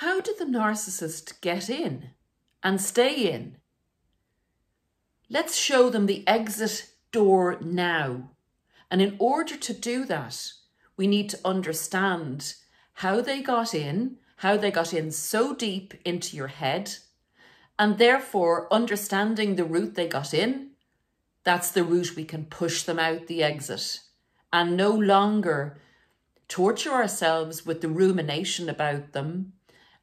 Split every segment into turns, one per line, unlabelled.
how did the narcissist get in and stay in? Let's show them the exit door now. And in order to do that, we need to understand how they got in so deep into your head, and therefore understanding the route they got in, that's the route we can push them out the exit and no longer torture ourselves with the rumination about them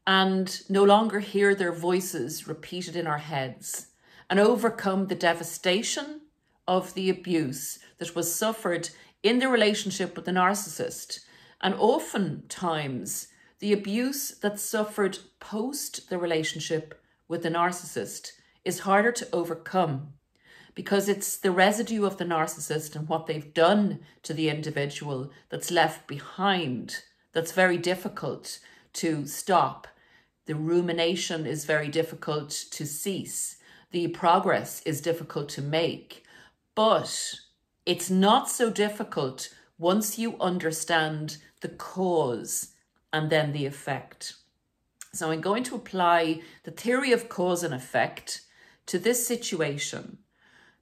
and no longer hear their voices repeated in our heads and overcome the devastation of the abuse that was suffered in the relationship with the narcissist. And oftentimes, the abuse that's suffered post the relationship with the narcissist is harder to overcome because it's the residue of the narcissist and what they've done to the individual that's left behind that's very difficult to stop. The rumination is very difficult to cease. The progress is difficult to make. But it's not so difficult once you understand the cause and then the effect. So I'm going to apply the theory of cause and effect to this situation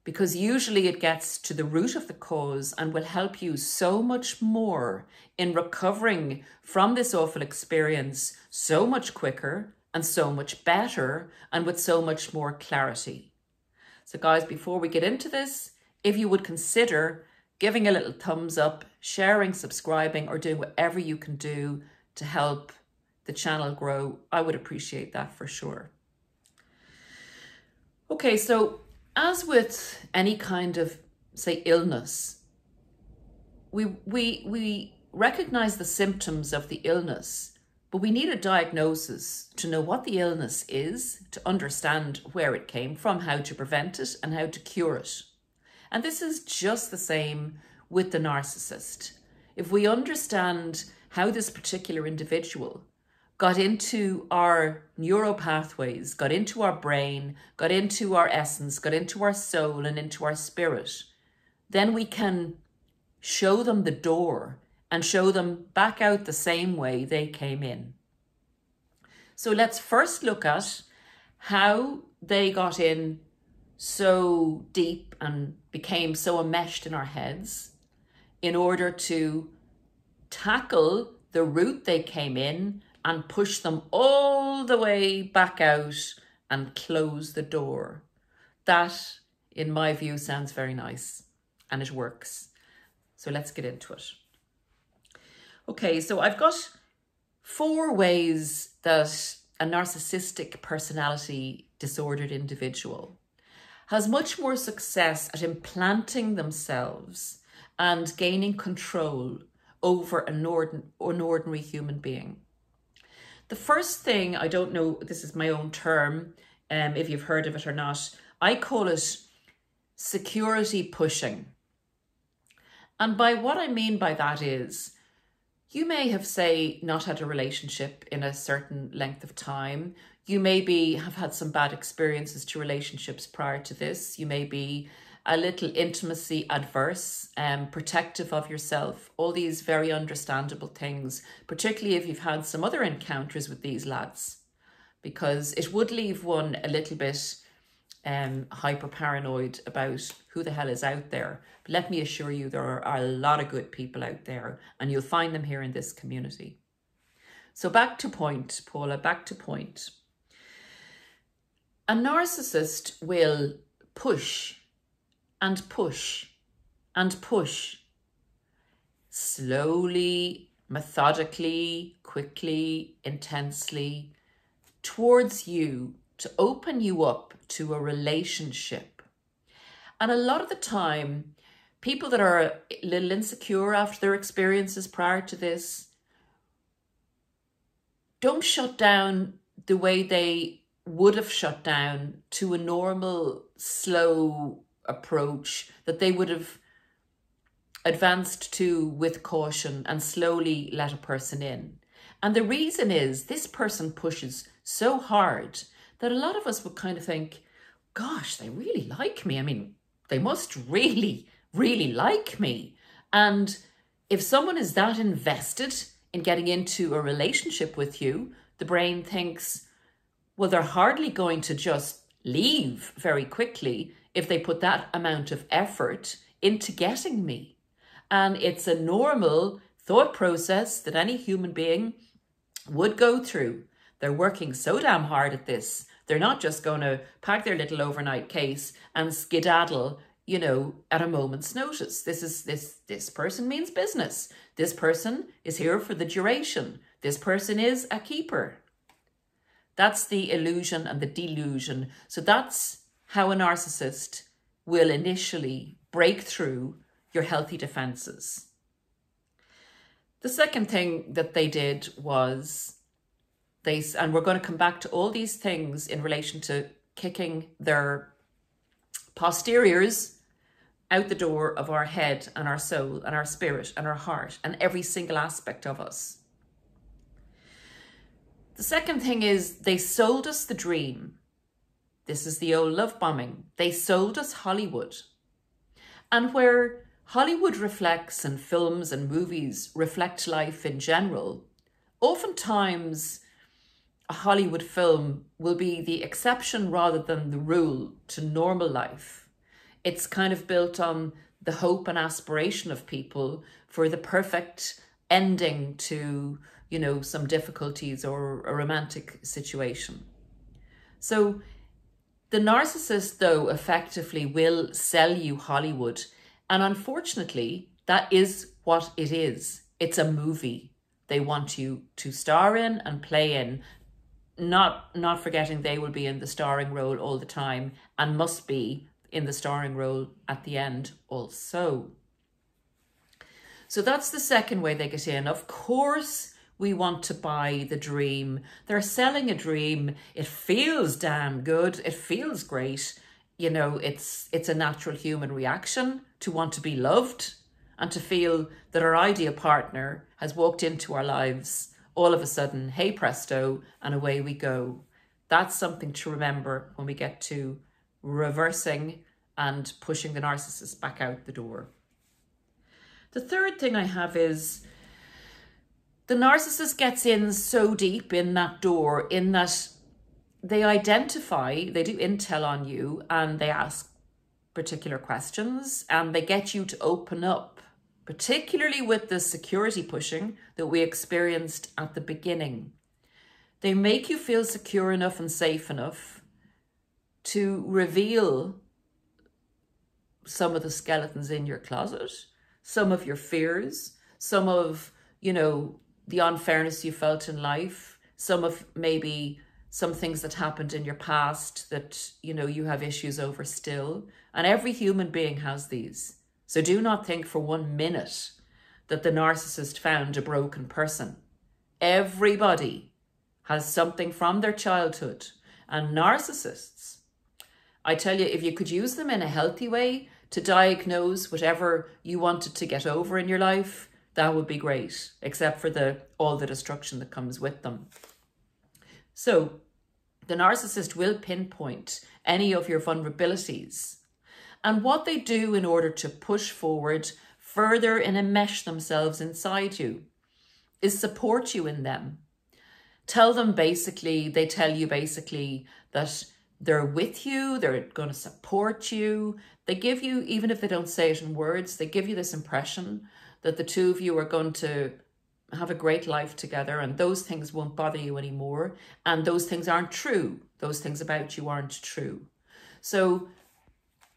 because usually it gets to the root of the cause and will help you so much more in recovering from this awful experience so much quicker and so much better and with so much more clarity. So guys, before we get into this, if you would consider giving a little thumbs up, sharing, subscribing, or doing whatever you can do to help the channel grow, I would appreciate that for sure. Okay, so as with any kind of, say, illness, we recognize the symptoms of the illness, but we need a diagnosis to know what the illness is, to understand where it came from, how to prevent it, and how to cure it. And this is just the same with the narcissist. If we understand how this particular individual got into our neural pathways, got into our brain, got into our essence, got into our soul and into our spirit, then we can show them the door and show them back out the same way they came in. So let's first look at how they got in so deep and became so enmeshed in our heads in order to tackle the route they came in and push them all the way back out and close the door. That, in my view, sounds very nice and it works. So let's get into it. Okay, so I've got 4 ways that a narcissistic personality disordered individual has much more success at implanting themselves and gaining control over an ordinary human being. The first thing, I don't know, this is my own term, if you've heard of it or not, I call it security pushing. And by what I mean by that is, you may have, say, not had a relationship in a certain length of time. You maybe have had some bad experiences to relationships prior to this. You may be a little intimacy adverse, protective of yourself, all these very understandable things, particularly if you've had some other encounters with these lads, because it would leave one a little bit hyper paranoid about who the hell is out there. But let me assure you, there are a lot of good people out there and you'll find them here in this community. So back to point, Paula, back to point. A narcissist will push and push and push slowly, methodically, quickly, intensely towards you to open you up to a relationship. And a lot of the time, people that are a little insecure after their experiences prior to this don't shut down the way they would have shut down to a normal, slow approach that they would have advanced to with caution and slowly let a person in. And the reason is this person pushes so hard that a lot of us would kind of think, gosh, they really like me. I mean, they must really, really like me. And if someone is that invested in getting into a relationship with you, the brain thinks, well, they're hardly going to just leave very quickly if they put that amount of effort into getting me. And it's a normal thought process that any human being would go through. They're working so damn hard at this. They're not just going to pack their little overnight case and skedaddle, you know, at a moment's notice. This person means business. This person is here for the duration. This person is a keeper. That's the illusion and the delusion. So that's how a narcissist will initially break through your healthy defenses. The second thing that they did was and we're going to come back to all these things in relation to kicking their posteriors out the door of our head and our soul and our spirit and our heart and every single aspect of us. The second thing is they sold us the dream. This is the old love bombing. They sold us Hollywood. And where Hollywood reflects and films and movies reflect life in general, oftentimes a Hollywood film will be the exception rather than the rule to normal life. It's kind of built on the hope and aspiration of people for the perfect ending to, you know, some difficulties or a romantic situation. So the narcissist, though, effectively will sell you Hollywood. And unfortunately, that is what it is. It's a movie they want you to star in and play in. Not forgetting they will be in the starring role all the time and must be in the starring role at the end also. So that's the second way they get in. Of course, we want to buy the dream. They're selling a dream. It feels damn good. It feels great. You know, it's a natural human reaction to want to be loved and to feel that our ideal partner has walked into our lives all of a sudden, hey presto, and away we go. That's something to remember when we get to reversing and pushing the narcissist back out the door. The third thing I have is the narcissist gets in so deep in that door in that they identify, they do intel on you and they ask particular questions and they get you to open up, particularly with the security pushing that we experienced at the beginning. They make you feel secure enough and safe enough to reveal some of the skeletons in your closet, some of your fears, some of, you know, the unfairness you felt in life, some of maybe some things that happened in your past that, you know, you have issues over still. And every human being has these. So do not think for 1 minute that the narcissist found a broken person. Everybody has something from their childhood. And narcissists, I tell you, if you could use them in a healthy way to diagnose whatever you wanted to get over in your life, that would be great, except for all the destruction that comes with them. So the narcissist will pinpoint any of your vulnerabilities. And what they do in order to push forward further and enmesh themselves inside you is support you in them. They tell you basically that they're with you, they're going to support you. They give you, even if they don't say it in words, they give you this impression that the two of you are going to have a great life together and those things won't bother you anymore. And those things aren't true. Those things about you aren't true. So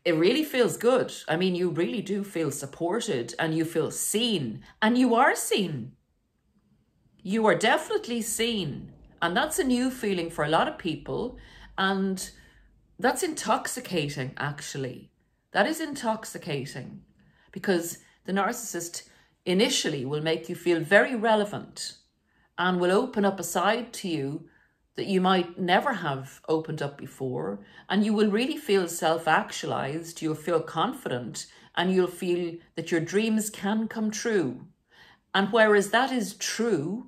it really feels good. I mean, you really do feel supported and you feel seen, and you are seen. You are definitely seen. And that's a new feeling for a lot of people. And that's intoxicating, actually. That is intoxicating because the narcissist initially will make you feel very relevant and will open up a side to you that you might never have opened up before, and you will really feel self-actualized, you'll feel confident, and you'll feel that your dreams can come true. And whereas that is true,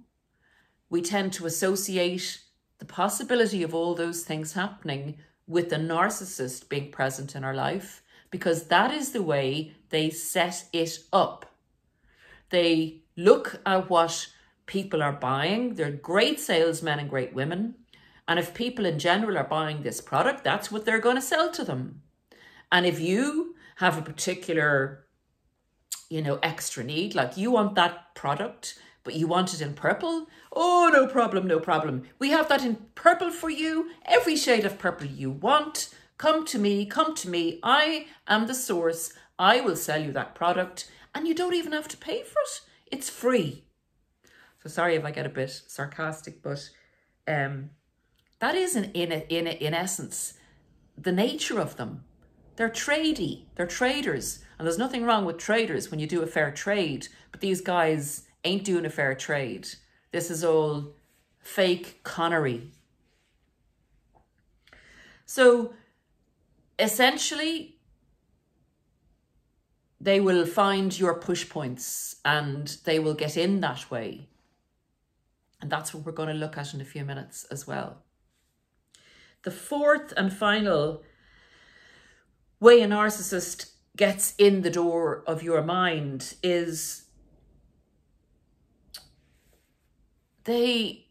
we tend to associate the possibility of all those things happening with the narcissist being present in our life, because that is the way they set it up. They look at what people are buying. They're great salesmen and great women. And if people in general are buying this product, that's what they're going to sell to them. And if you have a particular, extra need, like you want that product, but you want it in purple, oh, no problem, no problem. We have that in purple for you, every shade of purple you want. Come to me, come to me. I am the source. I will sell you that product, and you don't even have to pay for it. It's free. So sorry if I get a bit sarcastic, but that is in essence the nature of them. They're tradey. They're traders, and there's nothing wrong with traders when you do a fair trade. But these guys ain't doing a fair trade. This is all fake connery. So essentially, they will find your push points and they will get in that way. And that's what we're going to look at in a few minutes as well. The fourth and final way a narcissist gets in the door of your mind is they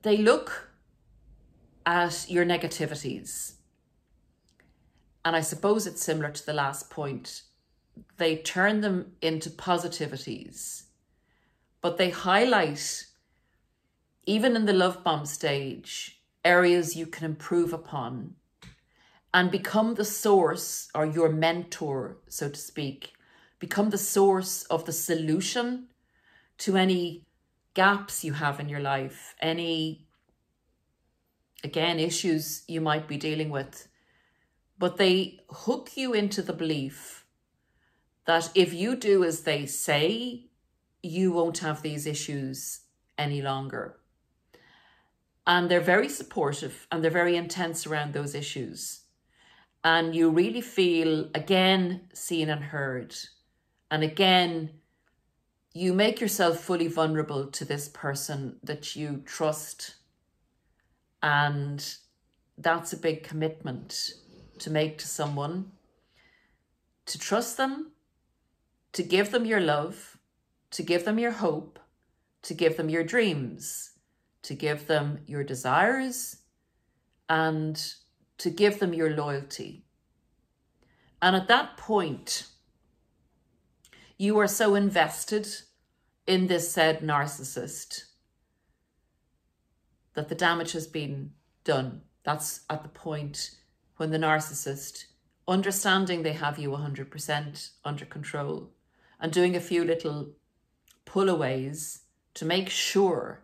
look at your negativities. And I suppose it's similar to the last point. They turn them into positivities, but they highlight, even in the love bomb stage, areas you can improve upon and become the source, or your mentor, so to speak, become the source of the solution to any gaps you have in your life, any, again, issues you might be dealing with. But they hook you into the belief that if you do as they say, you won't have these issues any longer. And they're very supportive and they're very intense around those issues. And you really feel, again, seen and heard. And again, you make yourself fully vulnerable to this person that you trust. And that's a big commitment to make to someone, to trust them, to give them your love, to give them your hope, to give them your dreams, to give them your desires, and to give them your loyalty. And at that point, you are so invested in this said narcissist that the damage has been done. That's at the point when the narcissist, understanding they have you 100% under control and doing a few little pullaways to make sure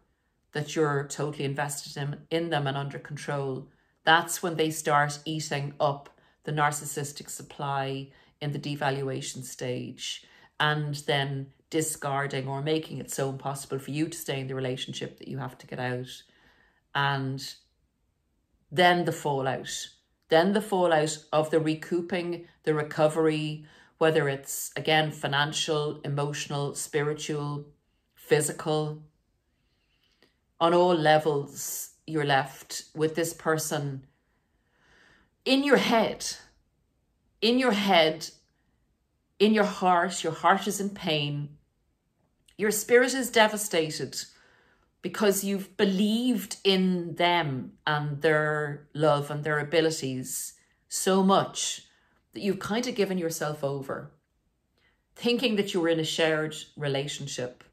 that you're totally invested in them and under control, that's when they start eating up the narcissistic supply in the devaluation stage, and then discarding or making it so impossible for you to stay in the relationship that you have to get out. And then the fallout. Then the fallout of the recouping, the recovery, whether it's, again, financial, emotional, spiritual, physical. On all levels, you're left with this person in your head. In your head, in your heart is in pain. Your spirit is devastated because you've believed in them and their love and their abilities so much that you've kind of given yourself over, thinking that you were in a shared relationship,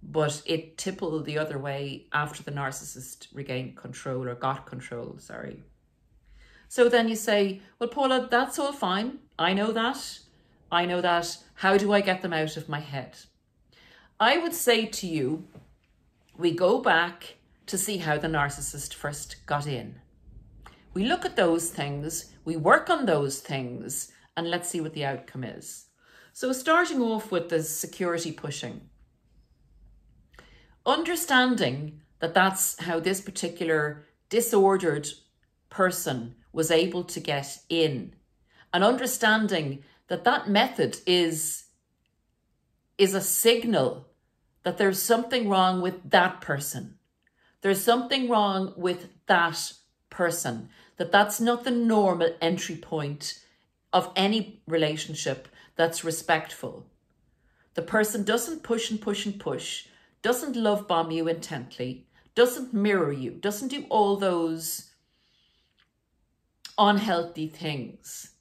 but it tippled the other way after the narcissist regained control, or got control, sorry. So then you say, well, Paula, that's all fine. I know that. I know that. How do I get them out of my head? I would say to you, we go back to see how the narcissist first got in. We look at those things, we work on those things, and let's see what the outcome is. So starting off with the security pushing. Understanding that that's how this particular disordered person was able to get in, and understanding that that method is a signal that there's something wrong with that person. There's something wrong with that person. That's not the normal entry point of any relationship that's respectful. The person doesn't push and push and push doesn't love bomb you intently, doesn't mirror you, doesn't do all those unhealthy things,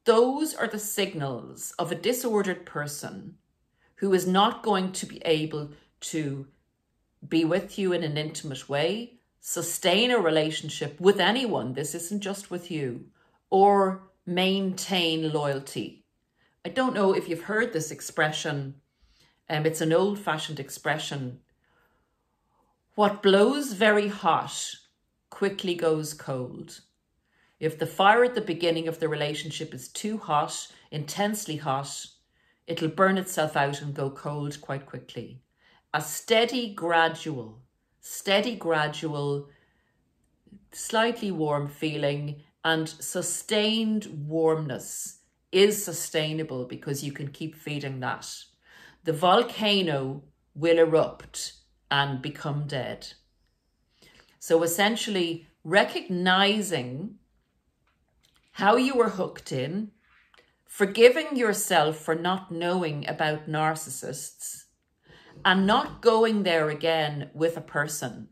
those are the signals of a disordered person who is not going to be able to be with you in an intimate way, sustain a relationship with anyone, this isn't just with you, or maintain loyalty. I don't know if you've heard this expression. It's an old-fashioned expression. What blows very hot quickly goes cold. If the fire at the beginning of the relationship is too hot, intensely hot, it'll burn itself out and go cold quite quickly. A steady, gradual, slightly warm feeling and sustained warmness is sustainable because you can keep feeding that. The volcano will erupt and become dead. So essentially, recognizing how you were hooked in, forgiving yourself for not knowing about narcissists, and not going there again with a person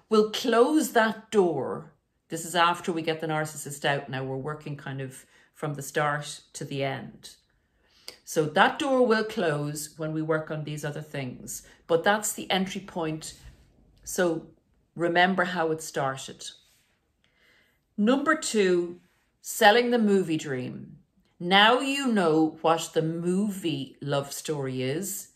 will close that door. This is after we get the narcissist out. Now we're working kind of from the start to the end. So that door will close when we work on these other things, but that's the entry point. So remember how it started. Number 2, selling the movie dream. Now you know what the movie love story is.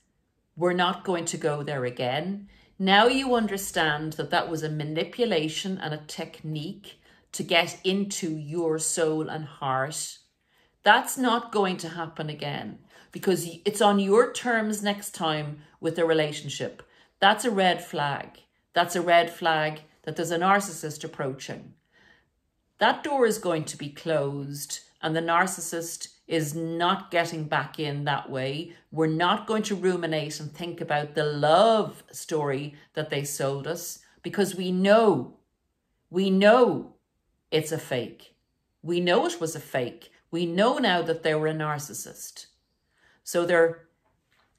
We're not going to go there again. Now you understand that that was a manipulation and a technique to get into your soul and heart. That's not going to happen again because it's on your terms next time with the relationship. That's a red flag. That's a red flag that there's a narcissist approaching. That door is going to be closed and the narcissist is not getting back in that way. We're not going to ruminate and think about the love story that they sold us because we know it's a fake. We know it was a fake. We know now that they were a narcissist. So they're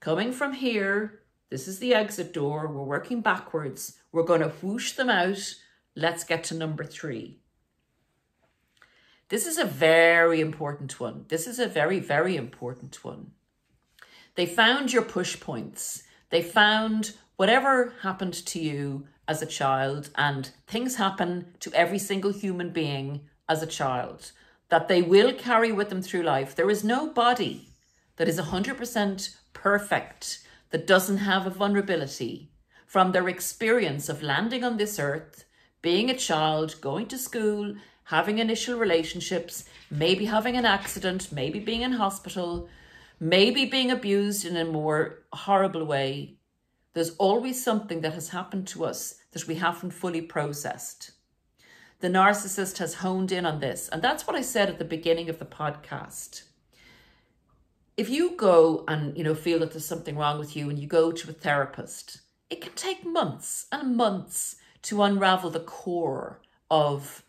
coming from here. This is the exit door. We're working backwards. We're going to whoosh them out. Let's get to number 3. This is a very important one. This is a very, very important one. They found your push points. They found whatever happened to you as a child, and things happen to every single human being as a child that they will carry with them through life. There is no body that is 100% perfect, that doesn't have a vulnerability from their experience of landing on this earth, being a child, going to school, having initial relationships, maybe having an accident, maybe being in hospital, maybe being abused in a more horrible way. There's always something that has happened to us that we haven't fully processed. The narcissist has honed in on this. And that's what I said at the beginning of the podcast. If you go and, feel that there's something wrong with you and you go to a therapist, it can take months and months to unravel the core of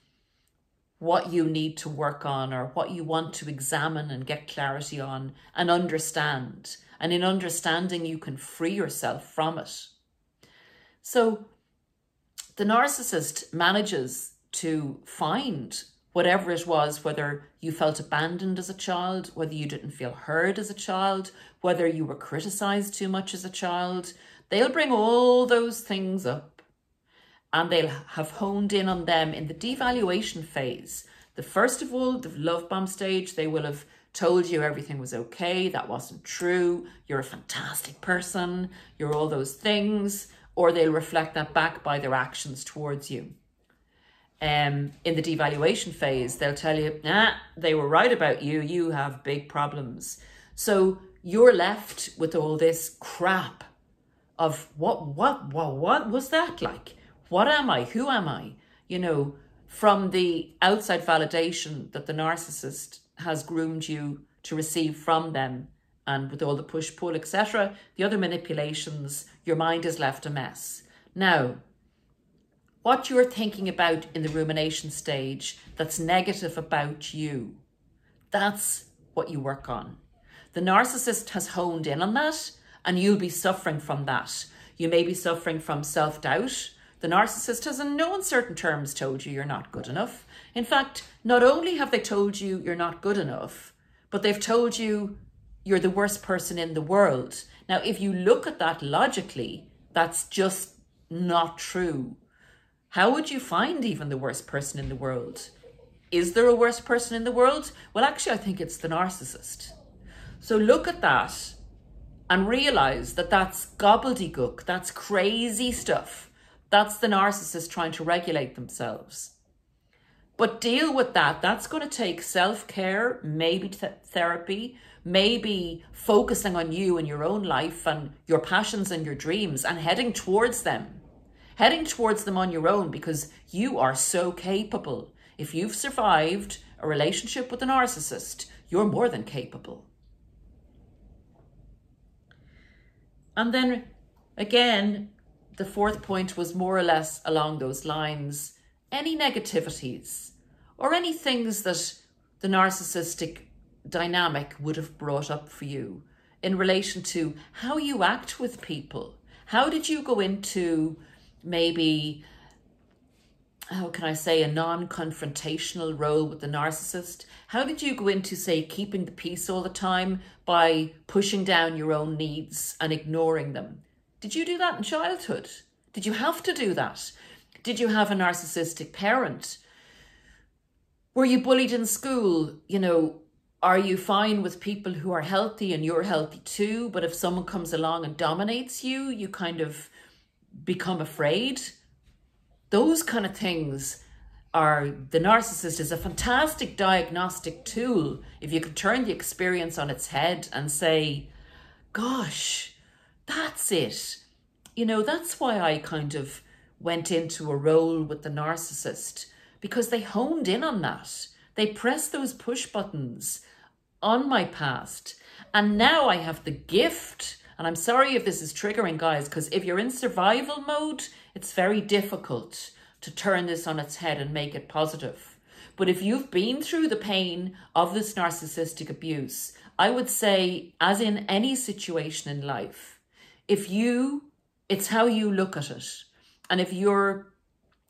what you need to work on or what you want to examine and get clarity on and understand. And in understanding, you can free yourself from it. So the narcissist manages to find whatever it was, whether you felt abandoned as a child, whether you didn't feel heard as a child, whether you were criticized too much as a child. They'll bring all those things up and they'll have honed in on them in the devaluation phase. First of all, the love bomb stage, they will have told you everything was okay. That wasn't true. You're a fantastic person. You're all those things. Or they'll reflect that back by their actions towards you. In the devaluation phase, they'll tell you, they were right about you. You have big problems. So you're left with all this crap of what was that like? What am I? Who am I? From the outside validation that the narcissist has groomed you to receive from them, and with all the push-pull, etc., the other manipulations, your mind is left a mess. Now, what you're thinking about in the rumination stage that's negative about you, that's what you work on. The narcissist has honed in on that, and you'll be suffering from that. You may be suffering from self-doubt. The narcissist has in no uncertain terms told you you're not good enough. In fact, not only have they told you you're not good enough, but they've told you you're the worst person in the world. Now, if you look at that logically, that's just not true. How would you find even the worst person in the world? Is there a worse person in the world? Well, actually, I think it's the narcissist. So look at that and realize that that's gobbledygook. That's crazy stuff. That's the narcissist trying to regulate themselves. But deal with that. That's going to take self-care, maybe therapy, maybe focusing on you and your own life and your passions and your dreams and heading towards them. Heading towards them on your own, because you are so capable. If you've survived a relationship with a narcissist, you're more than capable. And then again, the fourth point was more or less along those lines. Any negativities or any things that the narcissistic dynamic would have brought up for you in relation to how you act with people. How did you go into maybe, how can I say, a non-confrontational role with the narcissist? How did you go into, say, keeping the peace all the time by pushing down your own needs and ignoring them? Did you do that in childhood? Did you have to do that? Did you have a narcissistic parent? Were you bullied in school? You know, are you fine with people who are healthy and you're healthy too? But if someone comes along and dominates you, you kind of become afraid. Those kind of things are, the narcissist is a fantastic diagnostic tool. If you could turn the experience on its head and say, gosh, that's it. You know, that's why I kind of went into a role with the narcissist, because they honed in on that. They pressed those push buttons on my past. And now I have the gift, and I'm sorry if this is triggering, guys, because if you're in survival mode, it's very difficult to turn this on its head and make it positive. But if you've been through the pain of this narcissistic abuse, I would say, as in any situation in life, it's how you look at it. And if you're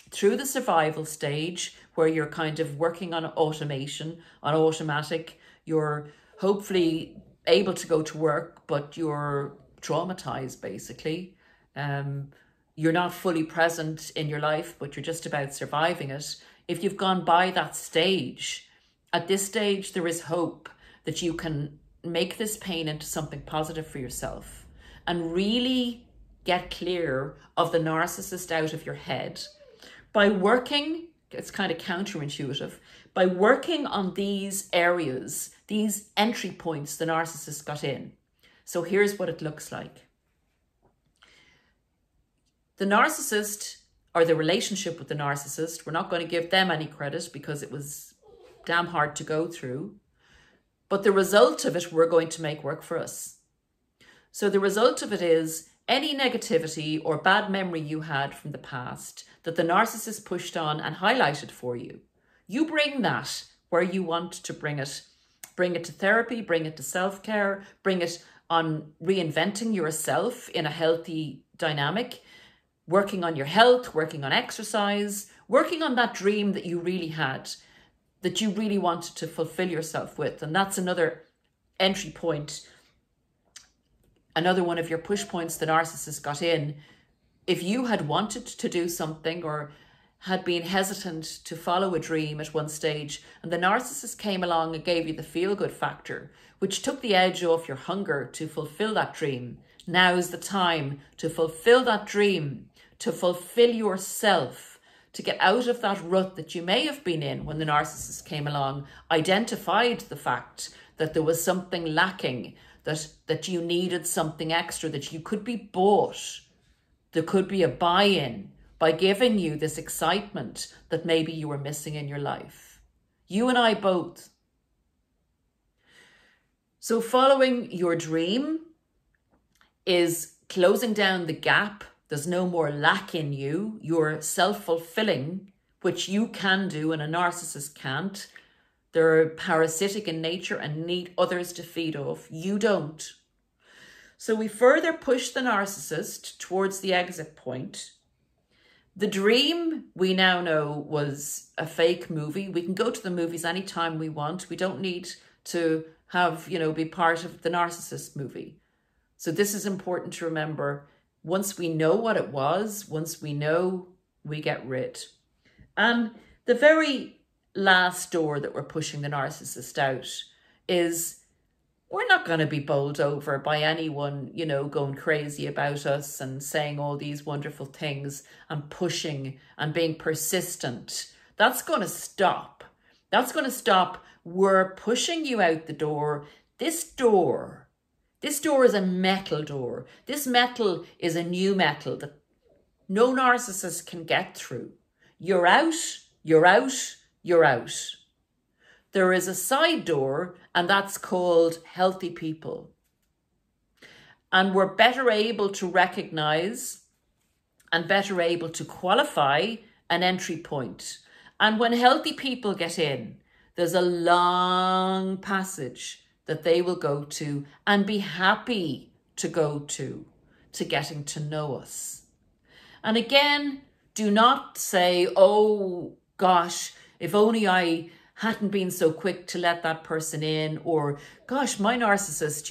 through the survival stage where you're kind of working on automation, on automatic, you're hopefully able to go to work, but you're traumatized basically. You're not fully present in your life, but you're just about surviving it. If you've gone by that stage, at this stage, there is hope that you can make this pain into something positive for yourself and really get clear of the narcissist out of your head by working, it's kind of counterintuitive, by working on these areas, these entry points the narcissist got in. So here's what it looks like. The narcissist, or the relationship with the narcissist, we're not going to give them any credit because it was damn hard to go through. But the result of it, we're going to make work for us. So the result of it is any negativity or bad memory you had from the past that the narcissist pushed on and highlighted for you, you bring that where you want to bring it. Bring it to therapy, bring it to self-care, bring it on reinventing yourself in a healthy dynamic, working on your health, working on exercise, working on that dream that you really had, that you really wanted to fulfill yourself with. And that's another entry point, another one of your push points the narcissist got in. If you had wanted to do something or had been hesitant to follow a dream at one stage, and the narcissist came along and gave you the feel-good factor, which took the edge off your hunger to fulfill that dream, now is the time to fulfill that dream, to fulfill yourself, to get out of that rut that you may have been in when the narcissist came along, identified the fact that there was something lacking, that you needed something extra, that you could be bought. There could be a buy-in by giving you this excitement that maybe you were missing in your life. You and I both. So following your dream is closing down the gap. There's no more lack in you. You're self-fulfilling, which you can do and a narcissist can't. They're parasitic in nature and need others to feed off. You don't. So we further push the narcissist towards the exit point. The dream, we now know, was a fake movie. We can go to the movies anytime we want. We don't need to have, be part of the narcissist movie. So this is important to remember. Once we know what it was, once we know, we get rid. And the very last door that we're pushing the narcissist out is, we're not going to be bowled over by anyone, going crazy about us and saying all these wonderful things and pushing and being persistent. That's going to stop. That's going to stop. We're pushing you out the door. This door is a metal door. This metal is a new metal that no narcissist can get through. You're out, you're out, you're out. There is a side door, and that's called healthy people. And we're better able to recognize and better able to qualify an entry point. And when healthy people get in, there's a long passage that they will go to and be happy to go to getting to know us. And again, do not say, oh gosh, if only I hadn't been so quick to let that person in, or gosh, my narcissist,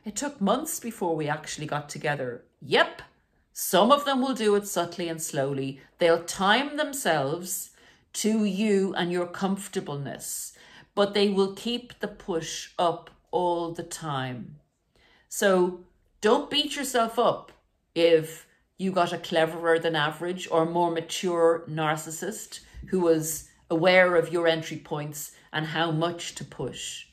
it took months before we actually got together. Yep, some of them will do it subtly and slowly. They'll time themselves to you and your comfortableness, but they will keep the push up all the time. So don't beat yourself up if you got a cleverer than average or more mature narcissist who was aware of your entry points and how much to push.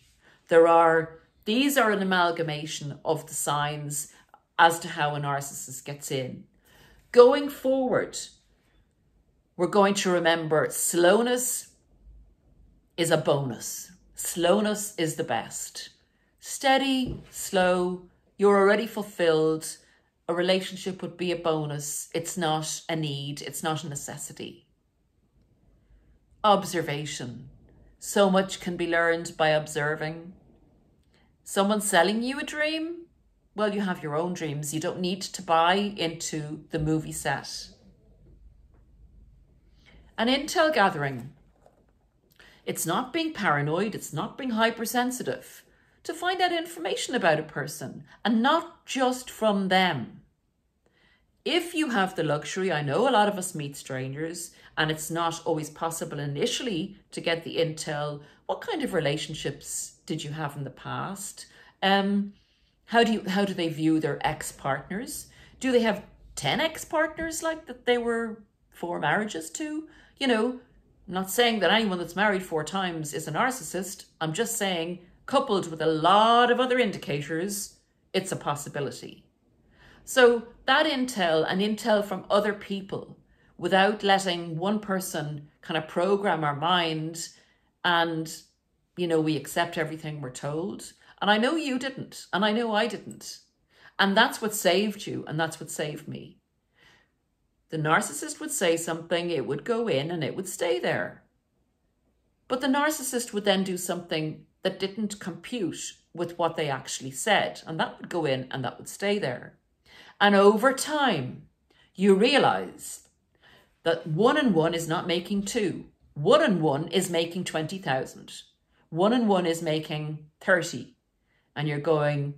These are an amalgamation of the signs as to how a narcissist gets in. Going forward, we're going to remember slowness is a bonus. Slowness is the best. Steady, slow, you're already fulfilled. A relationship would be a bonus. It's not a need. It's not a necessity. Observation. So much can be learned by observing. Someone selling you a dream? Well, you have your own dreams. You don't need to buy into the movie set. An intel gathering. It's not being paranoid. It's not being hypersensitive to find out information about a person, and not just from them. If you have the luxury, I know a lot of us meet strangers, and it's not always possible initially to get the intel. What kind of relationships did you have in the past? How do they view their ex-partners? Do they have 10 ex-partners like that they were 4 marriages to? I'm not saying that anyone that's married 4 times is a narcissist. I'm just saying, coupled with a lot of other indicators, it's a possibility. So that intel and intel from other people, without letting one person kind of program our mind and, we accept everything we're told. And I know you didn't, and I know I didn't. And that's what saved you, and that's what saved me. The narcissist would say something, it would go in and it would stay there. But the narcissist would then do something that didn't compute with what they actually said, and that would go in and that would stay there. And over time, you realize that 1 and 1 is not making 2. 1 and 1 is making 20,000. 1 and 1 is making 30. And you're going,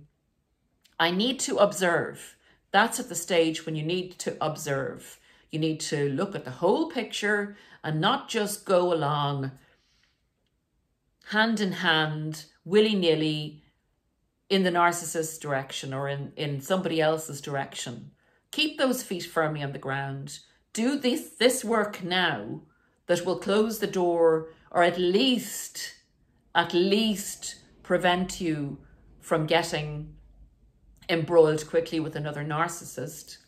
I need to observe. That's at the stage when you need to observe. You need to look at the whole picture and not just go along hand in hand, willy-nilly, in the narcissist's direction or in somebody else's direction. Keep those feet firmly on the ground. Do this work now that will close the door, or at least prevent you from getting embroiled quickly with another narcissist.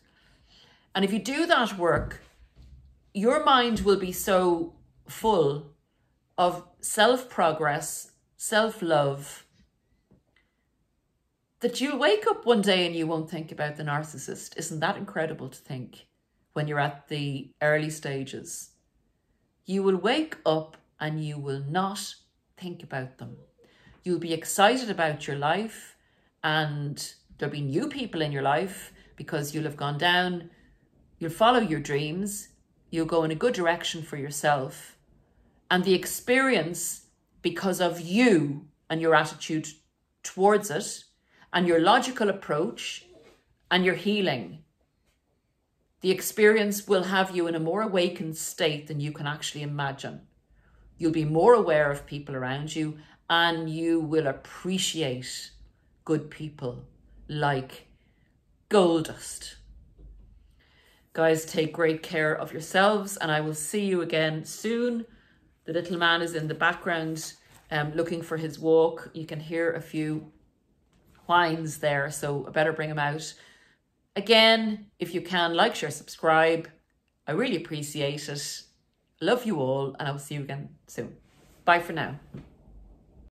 And if you do that work, your mind will be so full of self-progress, self-love, that you'll wake up one day and you won't think about the narcissist. Isn't that incredible to think when you're at the early stages? You will wake up and you will not think about them. You'll be excited about your life and There'll be new people in your life because you'll have gone down, you'll follow your dreams, you'll go in a good direction for yourself. And the experience, because of you and your attitude towards it, and your logical approach, and your healing, the experience will have you in a more awakened state than you can actually imagine. You'll be more aware of people around you, and you will appreciate good people like gold dust. Guys, take great care of yourselves, and I will see you again soon. The little man is in the background looking for his walk. You can hear a few whines there, so I better bring him out. Again, if you can, like, share, subscribe. I really appreciate it. Love you all, and I will see you again soon. Bye for now.